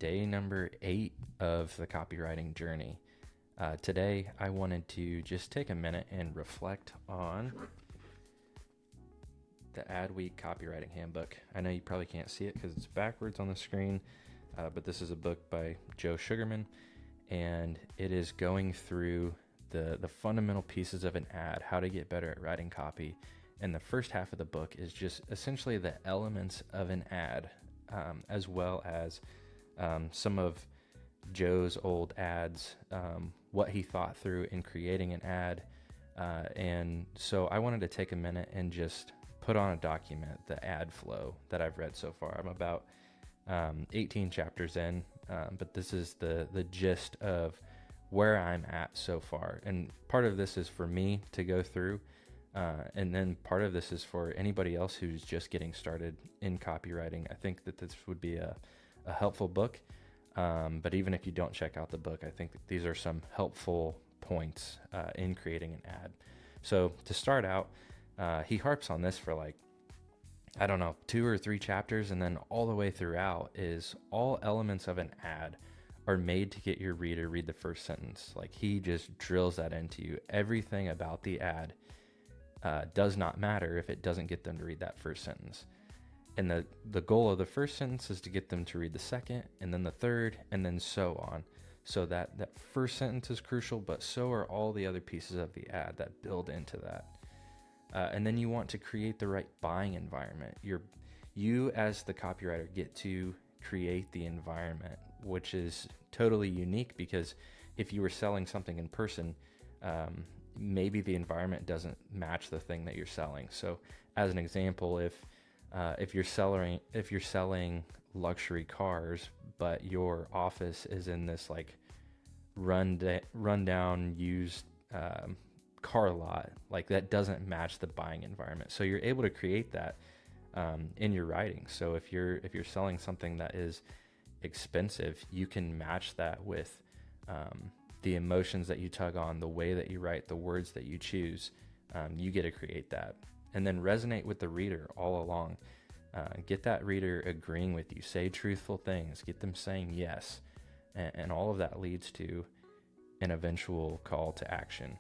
day number 8 of the copywriting journey. Today, I wanted to just take a minute and reflect on the Adweek Copywriting Handbook. I know you probably can't see it because it's backwards on the screen, but this is a book by Joe Sugarman, and it is going through the fundamental pieces of an ad, how to get better at writing copy. And the first half of the book is just essentially the elements of an ad, as well as some of Joe's old ads, what he thought through in creating an ad. And so I wanted to take a minute and just put on a document the ad flow that I've read so far. I'm about 18 chapters in, but this is the gist of where I'm at so far. And part of this is for me to go through, and then part of this is for anybody else who's just getting started in copywriting. I think that this would be a helpful book, but even if you don't check out the book, I think that these are some helpful points in creating an ad. So to start out, he harps on this for like, I don't know, 2 or 3 chapters, and then all the way throughout is all elements of an ad are made to get your reader read the first sentence. Like, he just drills that into you. Everything about the ad does not matter if it doesn't get them to read that first sentence. And the goal of the first sentence is to get them to read the second, and then the third, and then so on. So that first sentence is crucial, but so are all the other pieces of the ad that build into that. And then you want to create the right buying environment. You as the copywriter get to create the environment, which is totally unique, because if you were selling something in person, maybe the environment doesn't match the thing that you're selling. So as an example, if you're selling luxury cars, but your office is in this like rundown used car lot, like that doesn't match the buying environment. So you're able to create that in your writing. So if you're selling something that is expensive, you can match that with the emotions that you tug on, the way that you write, the words that you choose. You get to create that, and then resonate with the reader all along. Get that reader agreeing with you. Say truthful things. Get them saying yes, and all of that leads to an eventual call to action.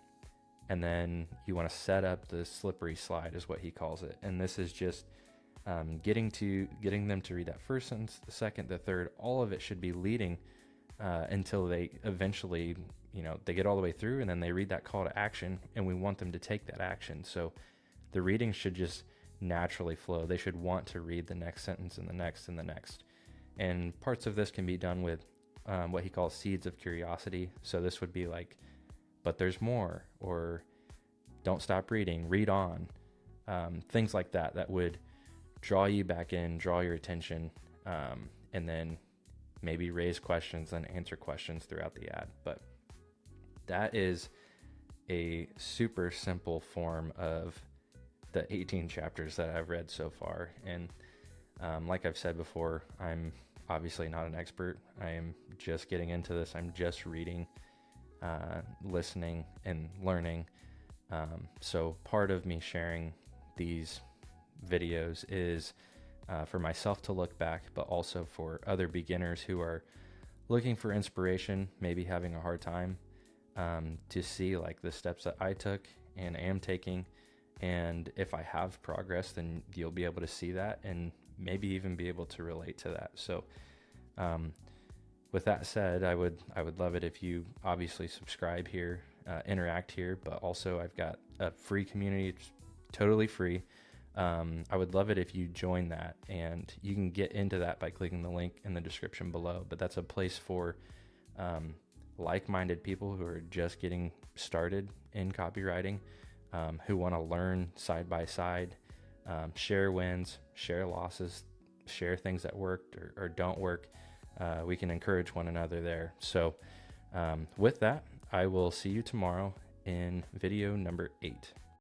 And then you want to set up the slippery slide, is what he calls it. And this is just getting them to read that first sentence, the second, the third. All of it should be leading until they eventually, they get all the way through, and then they read that call to action, and we want them to take that action. So the reading should just naturally flow. They should want to read the next sentence and the next and the next. And parts of this can be done with what he calls seeds of curiosity. So this would be like, but there's more, or don't stop reading, read on. Things like that would draw you back in, draw your attention, and then maybe raise questions and answer questions throughout the ad. But that is a super simple form of the 18 chapters that I've read so far. And like I've said before, I'm obviously not an expert. I am just getting into this. I'm just reading, listening, and learning. So part of me sharing these videos is for myself to look back, but also for other beginners who are looking for inspiration, maybe having a hard time, to see like the steps that I took and am taking. And if I have progress, then you'll be able to see that and maybe even be able to relate to that. So with that said, I would love it if you obviously subscribe here, interact here, but also I've got a free community. It's totally free. I would love it if you join that, and you can get into that by clicking the link in the description below. But that's a place for like-minded people who are just getting started in copywriting, who want to learn side by side, share wins, share losses, share things that worked or don't work. We can encourage one another there. So with that, I will see you tomorrow in video number 8.